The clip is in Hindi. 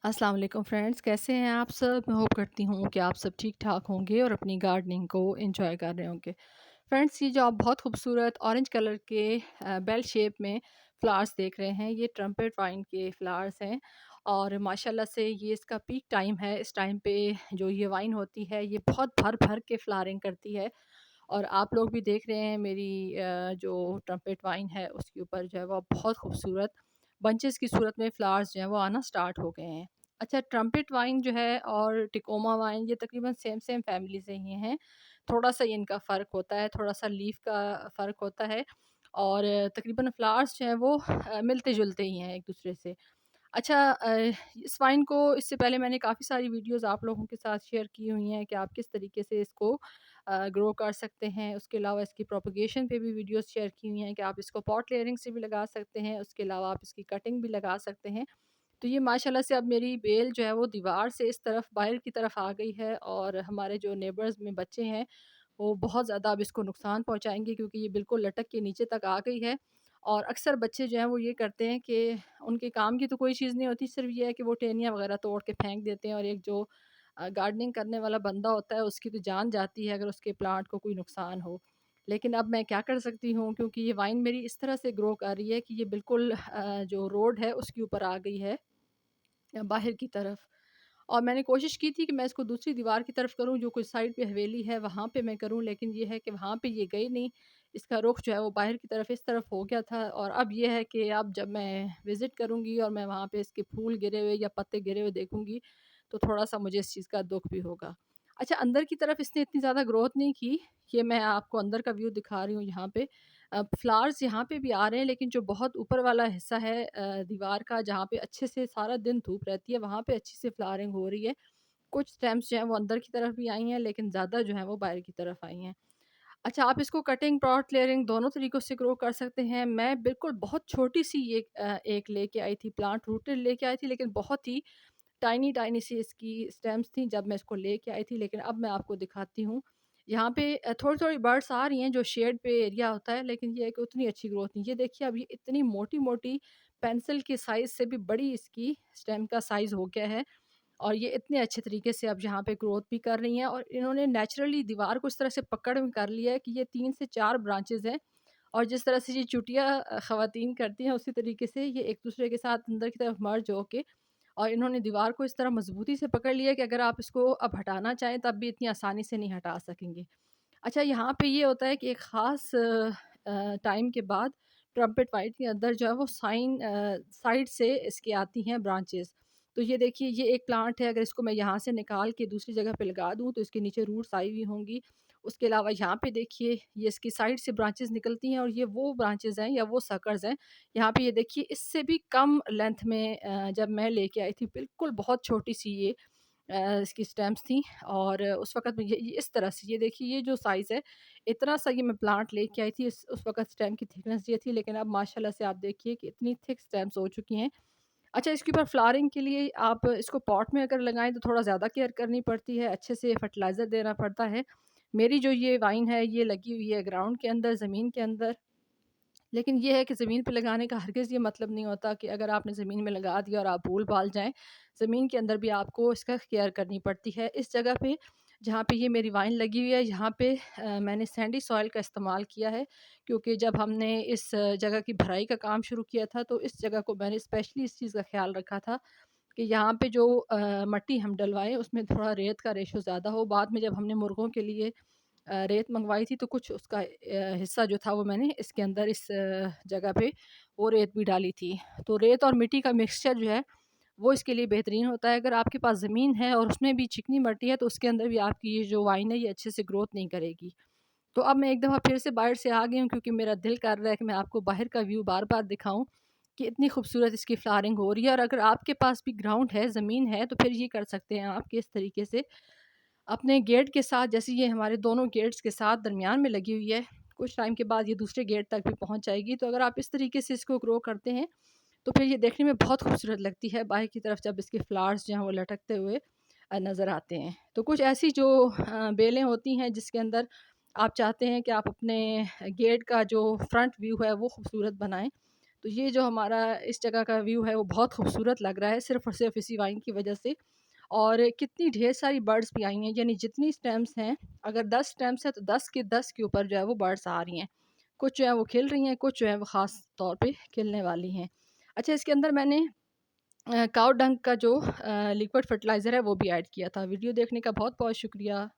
अस्सलाम वालेकुम फ्रेंड्स, कैसे हैं आप सब? मैं होप करती हूँ कि आप सब ठीक-ठाक होंगे और अपनी गार्डनिंग को एंजॉय कर रहे होंगे। फ्रेंड्स, ये जो आप बहुत खूबसूरत ऑरेंज कलर के बेल शेप में फ्लावर्स देख रहे हैं, ये ट्रम्पेट वाइन के फ्लावर्स हैं और माशाल्लाह से ये इसका पीक टाइम है। इस टाइम पे जो ये वाइन होती है, ये बहुत भर-भर के फ्लावरिंग करती है और आप लोग भी देख रहे हैं मेरी जो ट्रम्पेट वाइन है, उसके ऊपर जो है वो बहुत खूबसूरत बंचेस की सूरत में फ्लावर्स जो हैं वो आना स्टार्ट हो गए हैं। अच्छा, ट्रम्पेट वाइन जो है और टिकोमा वाइन ये तकरीबन सेम सेम फैमिली से ही हैं। थोड़ा-सा ही इनका फ़र्क होता है, थोड़ा-सा लीफ का फ़र्क होता है और तकरीबन फ्लावर्स जो हैं वो मिलते-जुलते ही हैं एक-दूसरे से। अच्छा, इस वाइन को इससे पहले मैंने काफ़ी सारी वीडियोज़ आप लोगों के साथ शेयर की हुई हैं कि आप किस तरीके से इसको ग्रो कर सकते हैं। उसके अलावा इसकी प्रोपगेशन पे भी वीडियोज़ शेयर की हुई हैं कि आप इसको पॉट लेयरिंग से भी लगा सकते हैं। उसके अलावा आप इसकी कटिंग भी लगा सकते हैं। तो ये माशाल्लाह से अब मेरी बेल जो है वो दीवार से इस तरफ बाहर की तरफ आ गई है और हमारे जो नेबर्स में बच्चे हैं वो बहुत ज़्यादा अब इसको नुकसान पहुँचाएँगे क्योंकि ये बिल्कुल लटक के नीचे तक आ गई है। और अक्सर बच्चे जो हैं वो ये करते हैं कि उनके काम की तो कोई चीज़ नहीं होती, सिर्फ़ ये है कि वो टहनियाँ वग़ैरह तोड़ के फेंक देते हैं और एक जो गार्डनिंग करने वाला बंदा होता है उसकी तो जान जाती है अगर उसके प्लांट को कोई नुकसान हो। लेकिन अब मैं क्या कर सकती हूँ क्योंकि ये वाइन मेरी इस तरह से ग्रो कर रही है कि ये बिल्कुल जो रोड है उसके ऊपर आ गई है बाहर की तरफ। और मैंने कोशिश की थी कि मैं इसको दूसरी दीवार की तरफ करूँ, जो कोई साइड पे हवेली है वहाँ पे मैं करूँ, लेकिन ये है कि वहाँ पे ये गई नहीं। इसका रुख जो है वो बाहर की तरफ इस तरफ हो गया था और अब ये है कि अब जब मैं विज़िट करूँगी और मैं वहाँ पे इसके फूल गिरे हुए या पत्ते गिरे हुए देखूँगी, तो थोड़ा-सा मुझे इस चीज़ का दुःख भी होगा। अच्छा, अंदर की तरफ इसने इतनी ज़्यादा ग्रोथ नहीं की, ये मैं आपको अंदर का व्यू दिखा रही हूँ यहाँ पे। फ्लावर्स यहाँ पे भी आ रहे हैं लेकिन जो बहुत ऊपर वाला हिस्सा है दीवार का जहाँ पे अच्छे से सारा दिन धूप रहती है, वहाँ पे अच्छी से फ्लावरिंग हो रही है। कुछ स्टेम्स जो हैं वो अंदर की तरफ भी आई हैं लेकिन ज़्यादा जो हैं वो बाहर की तरफ आई हैं। अच्छा, आप इसको कटिंग, पॉट लेयरिंग दोनों तरीकों से ग्रो कर सकते हैं। मैं बिल्कुल बहुत छोटी-सी ये एक लेके आई थी प्लांट, रूटेड लेके आई थी लेकिन बहुत ही टाइनी-टाइनी सी इसकी स्टेम्स थी जब मैं इसको लेके आई थी, लेकिन अब मैं आपको दिखाती हूँ। यहाँ पे थोड़ी-थोड़ी बड्स आ रही हैं जो शेड पे एरिया होता है, लेकिन ये है कि उतनी अच्छी ग्रोथ नहीं। ये देखिए अब ये इतनी मोटी-मोटी पेंसिल के साइज़ से भी बड़ी इसकी स्टेम का साइज़ हो गया है और ये इतने अच्छे तरीके से अब यहाँ पे ग्रोथ भी कर रही हैं और इन्होंने नेचुरली दीवार को इस तरह से पकड़ में कर लिया है कि ये 3 से 4 ब्रांचेज़ हैं और जिस तरह से ये चुटिया ख़वातीन करती हैं उसी तरीके से ये एक-दूसरे के साथ अंदर की तरफ मर्ज होके और इन्होंने दीवार को इस तरह मज़बूती से पकड़ लिया कि अगर आप इसको अब हटाना चाहें तब भी इतनी आसानी से नहीं हटा सकेंगे। अच्छा, यहाँ पे ये होता है कि एक ख़ास टाइम के बाद ट्रम्पेट वाइट के अंदर जो है वो साइड से इसकी आती हैं ब्रांचेज़। तो ये देखिए ये एक प्लांट है, अगर इसको मैं यहाँ से निकाल के दूसरी जगह पे लगा दूँ तो इसके नीचे रूट्स आई हुई होंगी। उसके अलावा यहाँ पे देखिए ये इसकी साइड से ब्रांचेज़ निकलती हैं और ये वो ब्रांचेज़ हैं या वो सकर्स हैं। यहाँ पे ये देखिए इससे भी कम लेंथ में जब मैं लेके आई थी बिल्कुल बहुत छोटी-सी ये इसकी स्टेम्स थी और उस वक़्त में ये इस तरह से ये देखिए ये जो साइज़ है, इतना सा ये मैं प्लांट लेके आई थी उस वक़्त स्टेम की थिकनेस ये थी, लेकिन अब माशाल्लाह से आप देखिए कि इतनी थिक स्टेम्स हो चुकी हैं। अच्छा, इसके ऊपर फ्लावरिंग के लिए आप इसको पॉट में अगर लगाएँ तो थोड़ा ज़्यादा केयर करनी पड़ती है, अच्छे से फर्टिलाइज़र देना पड़ता है। मेरी जो ये वाइन है ये लगी हुई है ग्राउंड के अंदर, ज़मीन के अंदर। लेकिन ये है कि ज़मीन पे लगाने का हरगिज़ ये मतलब नहीं होता कि अगर आपने ज़मीन में लगा दिया और आप भूल-भाल जाएँ, ज़मीन के अंदर भी आपको इसका केयर करनी पड़ती है। इस जगह पे जहाँ पे ये मेरी वाइन लगी हुई है, यहाँ पे मैंने सैंडी सॉइल का इस्तेमाल किया है क्योंकि जब हमने इस जगह की भराई का काम शुरू किया था, तो इस जगह को मैंने स्पेशली इस चीज़ का ख़्याल रखा था कि यहाँ पे जो मट्टी हम डलवाएँ, उसमें थोड़ा रेत का रेशो ज़्यादा हो। बाद में जब हमने मुर्गों के लिए रेत मँगवाई थी तो कुछ उसका हिस्सा जो था वो मैंने इसके अंदर इस जगह पे वो रेत भी डाली थी। तो रेत और मिट्टी का मिक्सचर जो है वो इसके लिए बेहतरीन होता है। अगर आपके पास ज़मीन है और उसमें भी चिकनी मिट्टी है तो उसके अंदर भी आपकी ये जो वाइन है ये अच्छे से ग्रोथ नहीं करेगी। तो अब मैं एक दफ़ा फिर से बाहर से आ गई हूँ क्योंकि मेरा दिल कर रहा है कि मैं आपको बाहर का व्यू बार-बार दिखाऊँ कि इतनी खूबसूरत इसकी फ्लावरिंग हो रही है। और अगर आपके पास भी ग्राउंड है, ज़मीन है, तो फिर ये कर सकते हैं आप कि इस तरीके से अपने गेट के साथ, जैसे ये हमारे दोनों गेट्स के साथ दरमियान में लगी हुई है, कुछ टाइम के बाद ये दूसरे गेट तक भी पहुँच जाएगी। तो अगर आप इस तरीके से इसको ग्रो करते हैं, तो फिर ये देखने में बहुत खूबसूरत लगती है बाहर की तरफ जब इसके फ्लावर्स जो हैं वो लटकते हुए नज़र आते हैं। तो कुछ ऐसी जो बेलें होती हैं जिसके अंदर आप चाहते हैं कि आप अपने गेट का जो फ्रंट व्यू है वो खूबसूरत बनाएँ, तो ये जो हमारा इस जगह का व्यू है वो बहुत खूबसूरत लग रहा है सिर्फ़ और सिर्फ़ इसी वाइन की वजह से। और कितनी ढेर सारी बर्ड्स भी आई हैं, यानी जितनी स्टेम्स हैं, अगर 10 स्टेम्स हैं तो 10 के 10 के ऊपर जो है वो बर्ड्स आ रही हैं। कुछ जो है वो खिल रही हैं, कुछ जो है वो ख़ास तौर पे खिलने वाली हैं। अच्छा, इसके अंदर मैंने काऊ डंग का जो लिक्विड फर्टिलाइज़र है वो भी ऐड किया था। वीडियो देखने का बहुत-बहुत शुक्रिया।